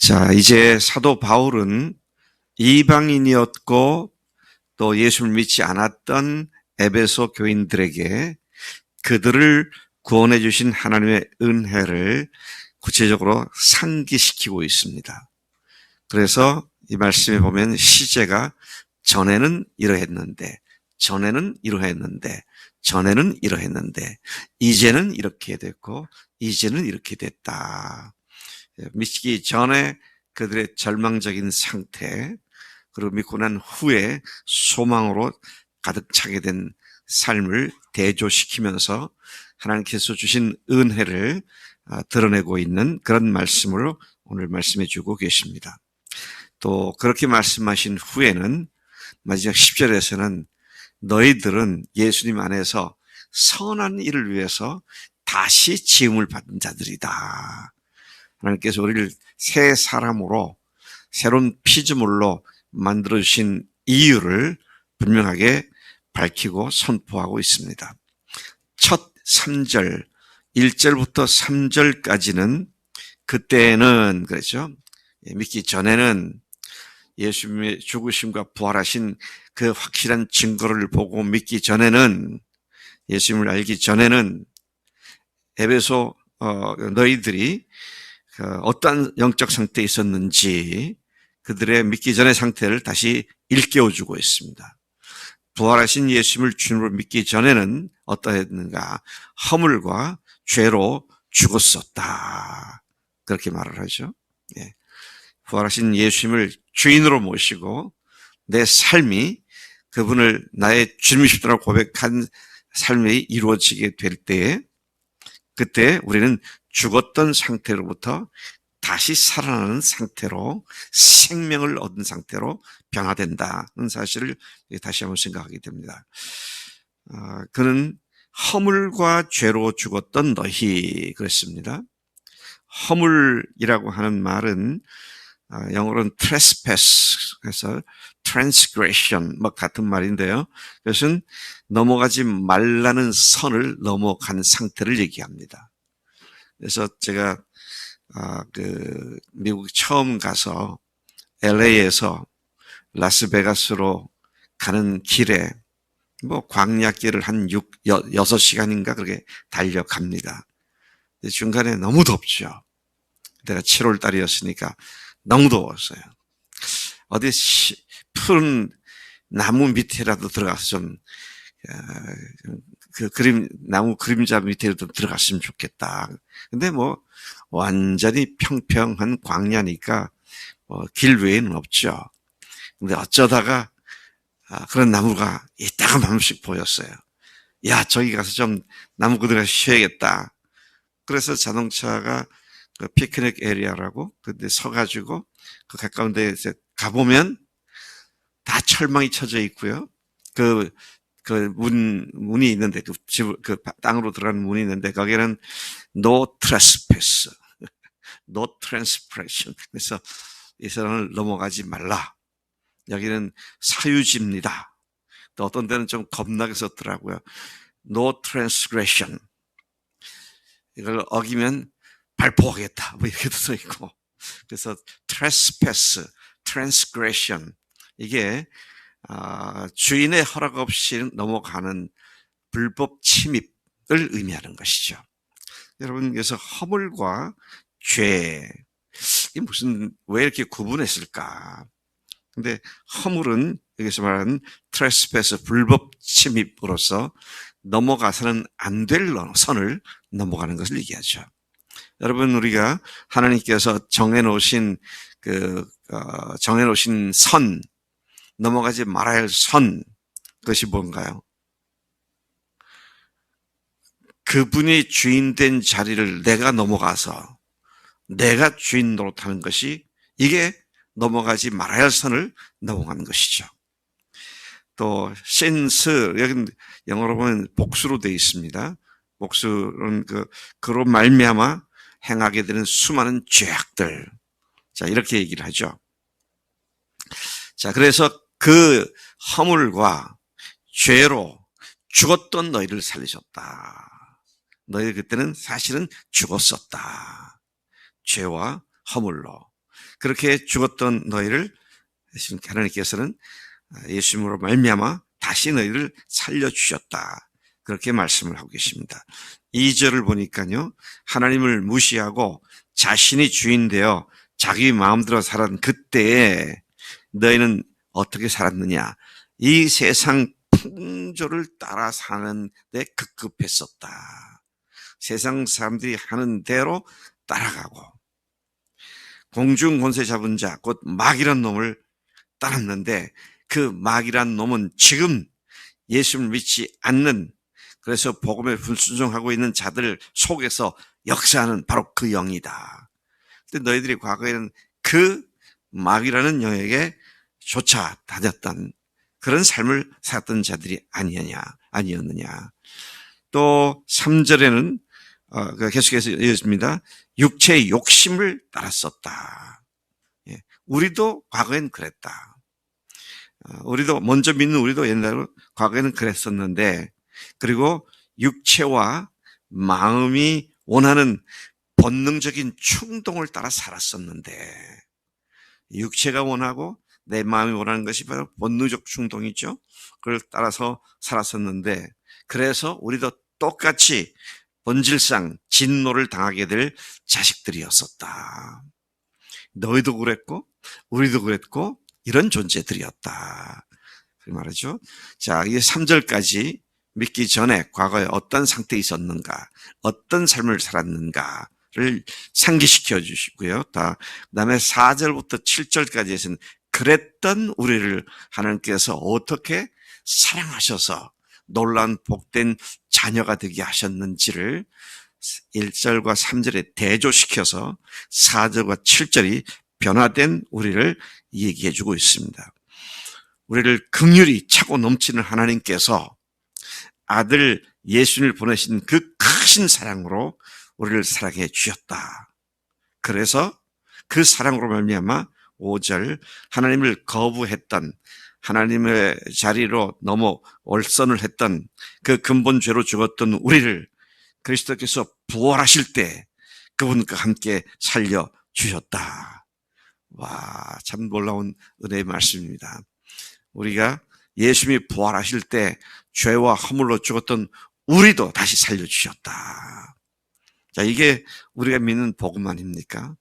자, 이제 사도 바울은 이방인이었고 또 예수를 믿지 않았던 에베소 교인들에게 그들을 구원해 주신 하나님의 은혜를 구체적으로 상기시키고 있습니다. 그래서 이 말씀에 보면 시제가 전에는 이러했는데, 전에는 이러했는데, 전에는 이러했는데, 이제는 이렇게 됐고, 이제는 이렇게 됐다. 믿기 전에 그들의 절망적인 상태, 그리고 믿고 난 후에 소망으로 가득 차게 된 삶을 대조시키면서 하나님께서 주신 은혜를 드러내고 있는 그런 말씀으로 오늘 말씀해 주고 계십니다. 또 그렇게 말씀하신 후에는 마지막 10절에서는 너희들은 예수님 안에서 선한 일을 위해서 다시 지음을 받은 자들이다. 하나님께서 우리를 새 사람으로 새로운 피조물로 만들어주신 이유를 분명하게 밝히고 선포하고 있습니다. 첫 3절, 1절부터 3절까지는 그때는 그랬죠. 믿기 전에는 예수님의 죽으심과 부활하신 그 확실한 증거를 보고 믿기 전에는, 예수님을 알기 전에는 에베소 너희들이 어떠한 영적 상태에 있었는지 그들의 믿기 전의 상태를 다시 일깨워주고 있습니다. 부활하신 예수님을 주님으로 믿기 전에는 어떠했는가? 허물과 죄로 죽었었다. 그렇게 말을 하죠. 예. 부활하신 예수님을 주인으로 모시고 내 삶이 그분을 나의 주님이시라고 고백한 삶이 이루어지게 될 때에, 그때 우리는 죽었던 상태로부터 다시 살아나는 상태로, 생명을 얻은 상태로 변화된다는 사실을 다시 한번 생각하게 됩니다. 그는 허물과 죄로 죽었던 너희, 그랬습니다. 허물이라고 하는 말은 영어로는 trespass, 그래서 transgression 같은 말인데요. 그것은 넘어가지 말라는 선을 넘어간 상태를 얘기합니다. 그래서 제가 미국 처음 가서 LA에서 라스베가스로 가는 길에 광야길을 한 6시간인가 그렇게 달려갑니다. 중간에 너무 덥죠. 내가 7월 달이었으니까 너무 더웠어요. 어디 푸른 나무 밑에라도 들어가서 좀 나무 그림자 밑에라도 들어갔으면 좋겠다. 근데 완전히 평평한 광야니까 길 외에는 없죠. 근데 어쩌다가 그런 나무가 이따가 한 번씩 보였어요. 야, 저기 가서 좀 나무 그늘에 쉬어야겠다. 그래서 자동차가 그 피크닉 에리아라고 근데 서가지고 그 가까운 데에 가보면 다 철망이 쳐져 있고요. 문이 있는데, 그 땅으로 들어가는 문이 있는데, 거기에는 no trespass, no transgression. 그래서 이 사람을 넘어가지 말라. 여기는 사유지입니다. 또 어떤 데는 좀 겁나게 썼더라고요. no transgression. 이걸 어기면 발포하겠다. 이렇게 써 있고. 그래서 trespass, transgression. 이게 주인의 허락 없이 넘어가는 불법 침입을 의미하는 것이죠. 여러분, 그래서 허물과 죄, 이 왜 이렇게 구분했을까? 근데 허물은 여기서 말하는 트레스패스, 불법 침입으로서 넘어가서는 안 될 선을 넘어가는 것을 얘기하죠. 여러분, 우리가 하나님께서 정해놓으신 선, 넘어가지 말아야 할 선, 그것이 뭔가요? 그분이 주인된 자리를 내가 넘어가서 내가 주인 노릇하는 것이, 이게 넘어가지 말아야 할 선을 넘어가는 것이죠. 또 since, 여기 영어로 보면 복수로 되어 있습니다. 복수는 그로 말미암아 행하게 되는 수많은 죄악들. 자, 이렇게 얘기를 하죠. 자, 그래서 그 허물과 죄로 죽었던 너희를 살리셨다. 너희 그때는 사실은 죽었었다. 죄와 허물로. 그렇게 죽었던 너희를 하나님께서는 예수님으로 말미암아 다시 너희를 살려주셨다. 그렇게 말씀을 하고 계십니다. 2절을 보니까요. 하나님을 무시하고 자신이 주인 되어 자기 마음대로 살았던 그때에 너희는 어떻게 살았느냐. 이 세상 풍조를 따라 사는 데 급급했었다. 세상 사람들이 하는 대로 따라가고 공중 권세 잡은 자, 곧 마귀란 놈을 따랐는데 그 마귀란 놈은 지금 예수를 믿지 않는, 그래서 복음에 불순종하고 있는 자들 속에서 역사하는 바로 그 영이다. 근데 너희들이 과거에는 그 마귀라는 영에게 쫓아다녔던 그런 삶을 살았던 자들이 아니었느냐. 또 3절에는 계속해서 이어집니다. 육체의 욕심을 따랐었다. 우리도 과거엔 그랬다. 우리도 먼저 믿는 우리도 옛날에 과거에는 그랬었는데, 그리고 육체와 마음이 원하는 본능적인 충동을 따라 살았었는데, 육체가 원하고 내 마음이 원하는 것이 바로 본능적 충동이죠. 그걸 따라서 살았었는데, 그래서 우리도 똑같이 본질상 진노를 당하게 될 자식들이었었다. 너희도 그랬고 우리도 그랬고 이런 존재들이었다. 그 말이죠. 자, 이게 3절까지 믿기 전에 과거에 어떤 상태에 있었는가, 어떤 삶을 살았는가를 상기시켜 주시고요. 그다음에 4절부터 7절까지에서는 그랬던 우리를 하나님께서 어떻게 사랑하셔서 놀라운 복된 자녀가 되게 하셨는지를 1절과 3절에 대조시켜서 4절과 7절이 변화된 우리를 얘기해 주고 있습니다. 우리를 긍휼히 차고 넘치는 하나님께서 아들 예수님을 보내신 그 크신 사랑으로 우리를 사랑해 주셨다. 그래서 그 사랑으로 말미암아 5절 하나님을 거부했던, 하나님의 자리로 넘어 얼선을 했던 그 근본 죄로 죽었던 우리를 그리스도께서 부활하실 때 그분과 함께 살려주셨다. 와, 참 놀라운 은혜의 말씀입니다. 우리가 예수님이 부활하실 때 죄와 허물로 죽었던 우리도 다시 살려주셨다. 자, 이게 우리가 믿는 복음 아닙니까?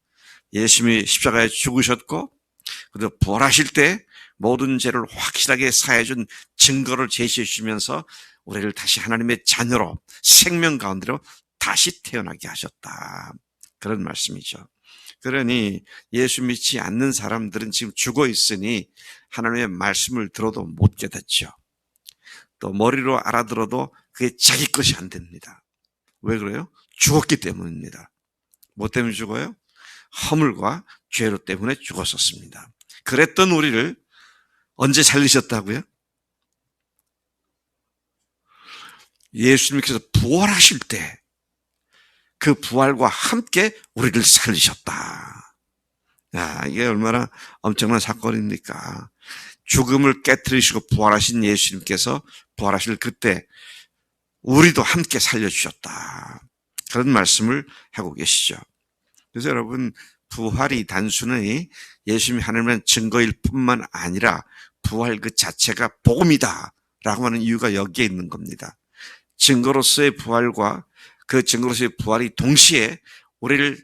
예수님이 십자가에 죽으셨고 그리고 부활하실 때 모든 죄를 확실하게 사해준 증거를 제시해 주시면서 우리를 다시 하나님의 자녀로 생명 가운데로 다시 태어나게 하셨다. 그런 말씀이죠. 그러니 예수 믿지 않는 사람들은 지금 죽어 있으니 하나님의 말씀을 들어도 못 깨닫죠. 또 머리로 알아들어도 그게 자기 것이 안 됩니다. 왜 그래요? 죽었기 때문입니다. 뭐 때문에 죽어요? 허물과 죄로 때문에 죽었었습니다. 그랬던 우리를 언제 살리셨다고요? 예수님께서 부활하실 때 그 부활과 함께 우리를 살리셨다. 야, 이게 얼마나 엄청난 사건입니까? 죽음을 깨트리시고 부활하신 예수님께서 부활하실 그때 우리도 함께 살려주셨다. 그런 말씀을 하고 계시죠. 그래서 여러분, 부활이 단순히 예수님이 하나님의 증거일 뿐만 아니라 부활 그 자체가 복음이다 라고 하는 이유가 여기에 있는 겁니다. 증거로서의 부활과 그 증거로서의 부활이 동시에 우리를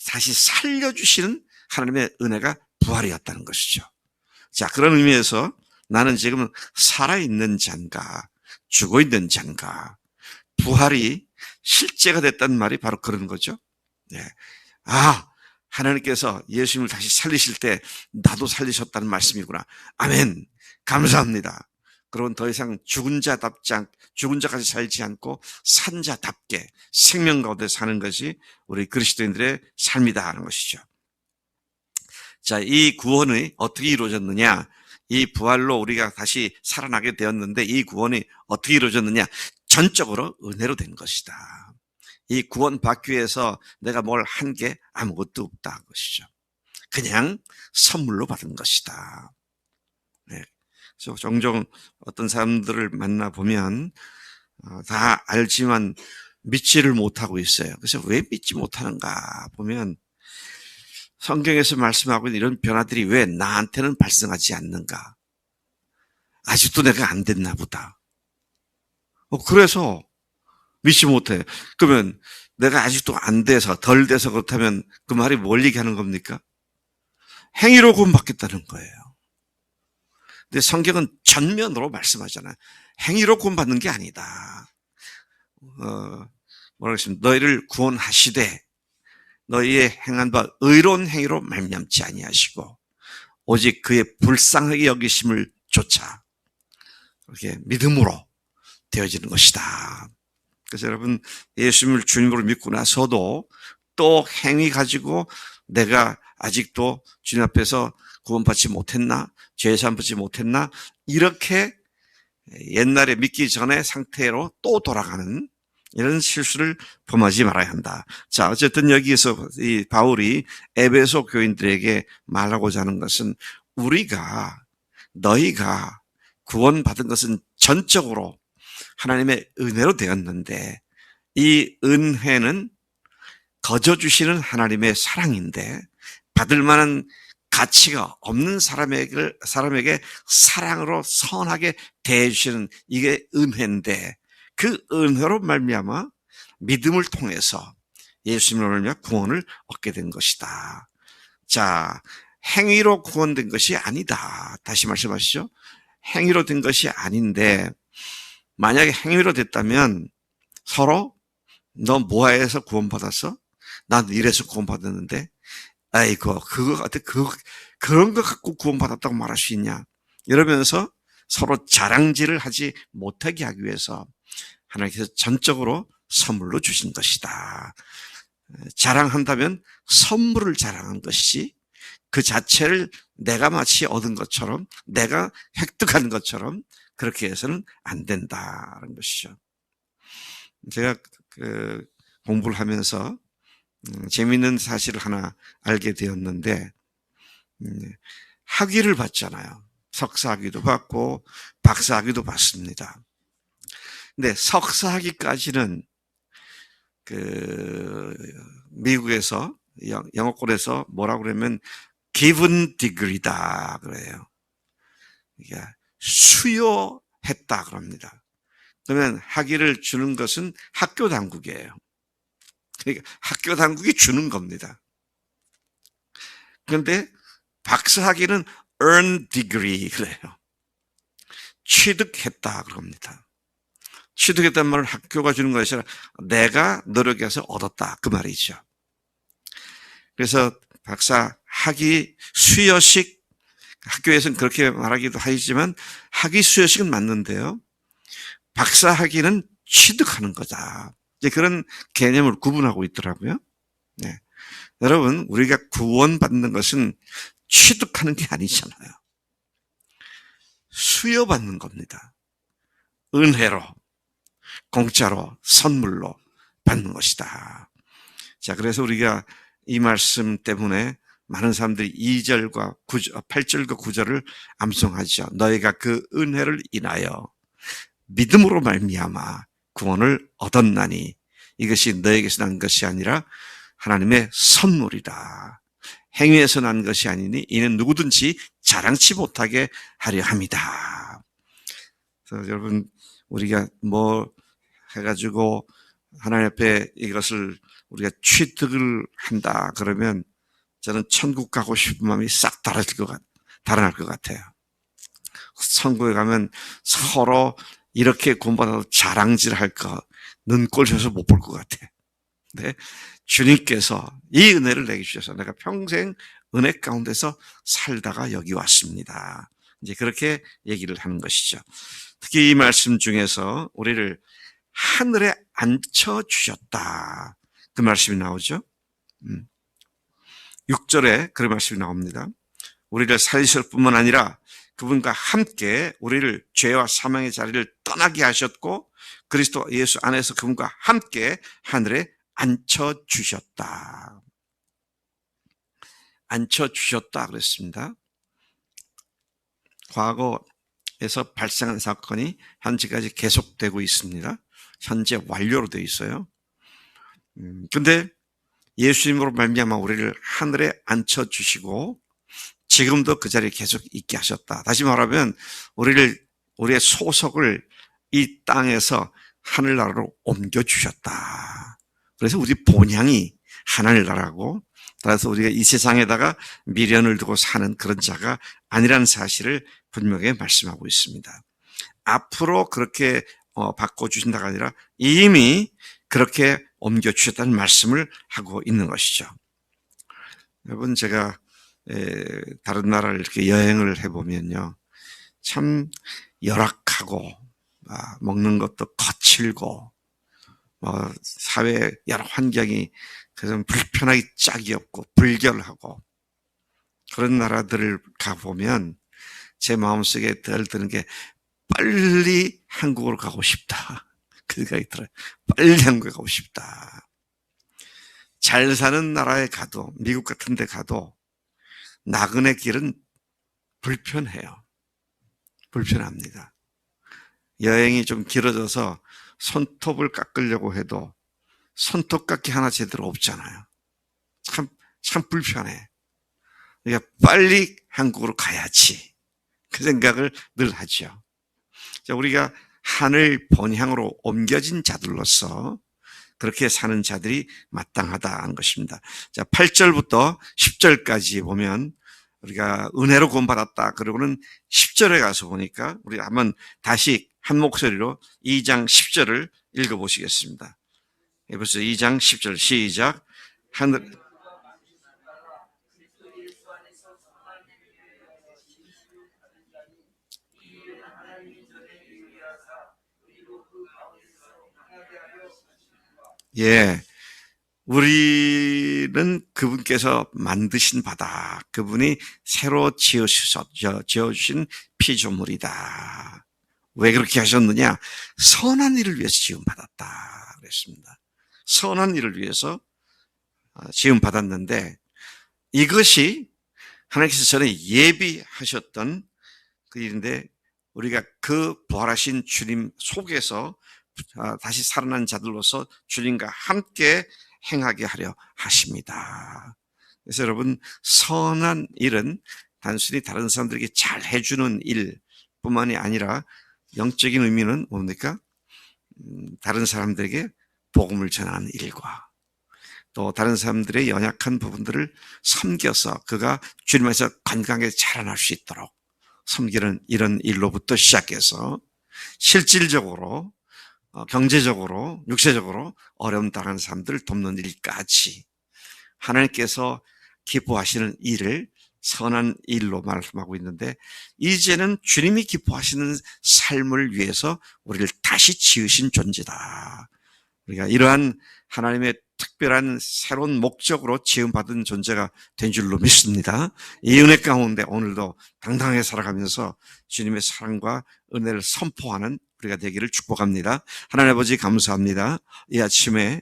다시 살려주시는 하나님의 은혜가 부활이었다는 것이죠. 자, 그런 의미에서 나는 지금 살아있는 자인가 죽어있는 자인가, 부활이 실제가 됐다는 말이 바로 그런 거죠. 네. 아, 하나님께서 예수님을 다시 살리실 때 나도 살리셨다는 말씀이구나. 아멘. 감사합니다. 그런 더 이상 죽은 자같이 살지 않고 산 자답게 생명 가운데 사는 것이 우리 그리스도인들의 삶이다 하는 것이죠. 자, 이 구원이 어떻게 이루어졌느냐? 이 부활로 우리가 다시 살아나게 되었는데 이 구원이 어떻게 이루어졌느냐? 전적으로 은혜로 된 것이다. 이 구원 받기 위해서 내가 뭘 한 게 아무것도 없다 것이죠. 그냥 선물로 받은 것이다. 네. 그래서 종종 어떤 사람들을 만나보면 다 알지만 믿지를 못하고 있어요. 그래서 왜 믿지 못하는가 보면 성경에서 말씀하고 있는 이런 변화들이 왜 나한테는 발생하지 않는가? 아직도 내가 안 됐나 보다. 그래서 믿지 못해. 그러면 내가 아직도 안 돼서, 덜 돼서 그렇다면 그 말이 뭘 얘기하는 겁니까? 행위로 구원받겠다는 거예요. 근데 성경은 전면으로 말씀하잖아요. 행위로 구원받는 게 아니다. 뭐라고 했습니까? 너희를 구원하시되 너희의 행한 바 의로운 행위로 말미암지 아니하시고 오직 그의 불쌍하게 여기심을 조차 이렇게 믿음으로 되어지는 것이다. 그래서 여러분 예수님을 주님으로 믿고 나서도 또 행위 가지고 내가 아직도 주님 앞에서 구원받지 못했나? 죄사함 받지 못했나? 이렇게 옛날에 믿기 전의 상태로 또 돌아가는 이런 실수를 범하지 말아야 한다. 자, 어쨌든 여기에서 이 바울이 에베소 교인들에게 말하고자 하는 것은 너희가 구원받은 것은 전적으로 하나님의 은혜로 되었는데 이 은혜는 거저 주시는 하나님의 사랑인데 받을 만한 가치가 없는 사람에게 사랑으로 선하게 대해주시는 이게 은혜인데 그 은혜로 말미암아 믿음을 통해서 예수님으로 말미암아 구원을 얻게 된 것이다. 자, 행위로 구원된 것이 아니다. 다시 말씀하시죠. 행위로 된 것이 아닌데 만약에 행위로 됐다면 서로 너 뭐해서 구원받았어? 난 이래서 구원받았는데 아이고 그런 거 갖고 구원받았다고 말할 수 있냐? 이러면서 서로 자랑질을 하지 못하게 하기 위해서 하나님께서 전적으로 선물로 주신 것이다. 자랑한다면 선물을 자랑한 것이지 그 자체를 내가 마치 얻은 것처럼 내가 획득한 것처럼 그렇게 해서는 안 된다는 것이죠. 제가 공부를 하면서 재미있는 사실을 하나 알게 되었는데 학위를 받잖아요. 석사학위도 받고 박사학위도 받습니다. 근데 석사학위까지는 미국에서 영어권에서 뭐라고 그러면 given degree다 그래요. 이게 수여했다 그럽니다. 그러면 학위를 주는 것은 학교 당국이에요. 그러니까 학교 당국이 주는 겁니다. 그런데 박사학위는 earn degree 그래요. 취득했다 그럽니다. 취득했다는 말은 학교가 주는 것이 아니라 내가 노력해서 얻었다 그 말이죠. 그래서 박사 학위 수여식 학교에서는 그렇게 말하기도 하지만 학위 수여식은 맞는데요. 박사 학위는 취득하는 거다. 이제 그런 개념을 구분하고 있더라고요. 네. 여러분, 우리가 구원받는 것은 취득하는 게 아니잖아요. 수여받는 겁니다. 은혜로, 공짜로, 선물로 받는 것이다. 자, 그래서 우리가 이 말씀 때문에 많은 사람들이 2절과 8절과 9절을 암송하죠. 너희가 그 은혜를 인하여 믿음으로 말미암아 구원을 얻었나니 이것이 너에게서 난 것이 아니라 하나님의 선물이다. 행위에서 난 것이 아니니 이는 누구든지 자랑치 못하게 하려 함이다. 그래서 여러분 우리가 뭐 해가지고 하나님 앞에 이것을 우리가 취득을 한다 그러면 저는 천국 가고 싶은 마음이 싹 달아날 것 같아요. 천국에 가면 서로 이렇게 구원받아도 자랑질 할까 눈꼴 셔서 못 볼 것 같아. 근데 주님께서 이 은혜를 내게 주셔서 내가 평생 은혜 가운데서 살다가 여기 왔습니다. 이제 그렇게 얘기를 하는 것이죠. 특히 이 말씀 중에서 우리를 하늘에 앉혀주셨다. 그 말씀이 나오죠. 6절에 그런 말씀이 나옵니다. 우리를 살리실 뿐만 아니라 그분과 함께 우리를 죄와 사망의 자리를 떠나게 하셨고 그리스도 예수 안에서 그분과 함께 하늘에 앉혀주셨다. 앉혀주셨다 그랬습니다. 과거에서 발생한 사건이 현재까지 계속되고 있습니다. 현재 완료로 되어 있어요. 근데 예수님으로 말미암아 우리를 하늘에 앉혀주시고 지금도 그 자리에 계속 있게 하셨다. 다시 말하면 우리의 소속을 이 땅에서 하늘나라로 옮겨주셨다. 그래서 우리 본향이 하늘나라고, 따라서 우리가 이 세상에다가 미련을 두고 사는 그런 자가 아니라는 사실을 분명히 말씀하고 있습니다. 앞으로 그렇게 바꿔주신다가 아니라 이미 그렇게 옮겨주셨다는 말씀을 하고 있는 것이죠. 여러분, 제가 다른 나라를 이렇게 여행을 해보면요, 참 열악하고 먹는 것도 거칠고 사회 여러 환경이 그런 불편하기 짝이 없고 불결하고 그런 나라들을 가보면 제 마음속에 늘 드는 게 빨리 한국으로 가고 싶다. 그 생각이 들어요. 빨리 한국에 가고 싶다. 잘 사는 나라에 가도, 미국 같은 데 가도 나그네 길은 불편해요. 불편합니다. 여행이 좀 길어져서 손톱을 깎으려고 해도 손톱깎이 하나 제대로 없잖아요. 참 불편해. 그러니까 빨리 한국으로 가야지. 그 생각을 늘 하죠. 우리가 하늘 본향으로 옮겨진 자들로서 그렇게 사는 자들이 마땅하다는 것입니다. 자, 8절부터 10절까지 보면 우리가 은혜로 구원받았다. 그러고는 10절에 가서 보니까 우리 한번 다시 한 목소리로 2장 10절을 읽어보시겠습니다. 에베소 2장 10절 시작. 하늘 예, 우리는 그분께서 만드신 바다, 그분이 새로 지어주신 피조물이다. 왜 그렇게 하셨느냐? 선한 일을 위해서 지음받았다 그랬습니다. 선한 일을 위해서 지음받았는데 이것이 하나님께서 전에 예비하셨던 그 일인데 우리가 그 부활하신 주님 속에서 다시 살아난 자들로서 주님과 함께 행하게 하려 하십니다. 그래서 여러분, 선한 일은 단순히 다른 사람들에게 잘 해주는 일뿐만이 아니라 영적인 의미는 뭡니까? 다른 사람들에게 복음을 전하는 일과 또 다른 사람들의 연약한 부분들을 섬겨서 그가 주님 안에서 건강하게 자라날 수 있도록 섬기는 이런 일로부터 시작해서 실질적으로 경제적으로 육체적으로 어려움 당하는 사람들을 돕는 일까지 하나님께서 기뻐하시는 일을 선한 일로 말씀하고 있는데 이제는 주님이 기뻐하시는 삶을 위해서 우리를 다시 지으신 존재다. 우리가 이러한 하나님의 특별한 새로운 목적으로 지음받은 존재가 된 줄로 믿습니다. 이 은혜 가운데 오늘도 당당하게 살아가면서 주님의 사랑과 은혜를 선포하는 우리가 되기를 축복합니다. 하나님 아버지 감사합니다. 이 아침에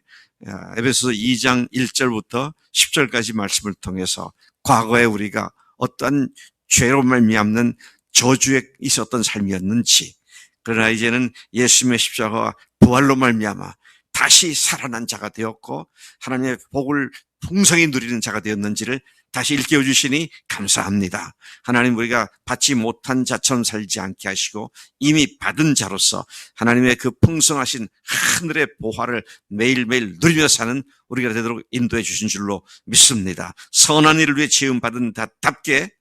에베소서 2장 1절부터 10절까지 말씀을 통해서 과거에 우리가 어떤 죄로 말미암는 저주에 있었던 삶이었는지 그러나 이제는 예수님의 십자가와 부활로 말미암아 다시 살아난 자가 되었고 하나님의 복을 풍성히 누리는 자가 되었는지를 다시 일깨워 주시니 감사합니다. 하나님 우리가 받지 못한 자처럼 살지 않게 하시고 이미 받은 자로서 하나님의 그 풍성하신 하늘의 보화를 매일매일 누리며 사는 우리가 되도록 인도해 주신 줄로 믿습니다. 선한 일을 위해 지음받은 자답게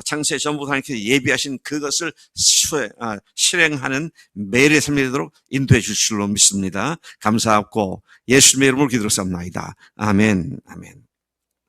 창세 전부터 하나님께서 예비하신 그것을 실행하는 매일의 삶이 되도록 인도해 주실 줄로 믿습니다. 감사하고 예수님의 이름으로 기도로 삼나이다. 아멘. 아멘.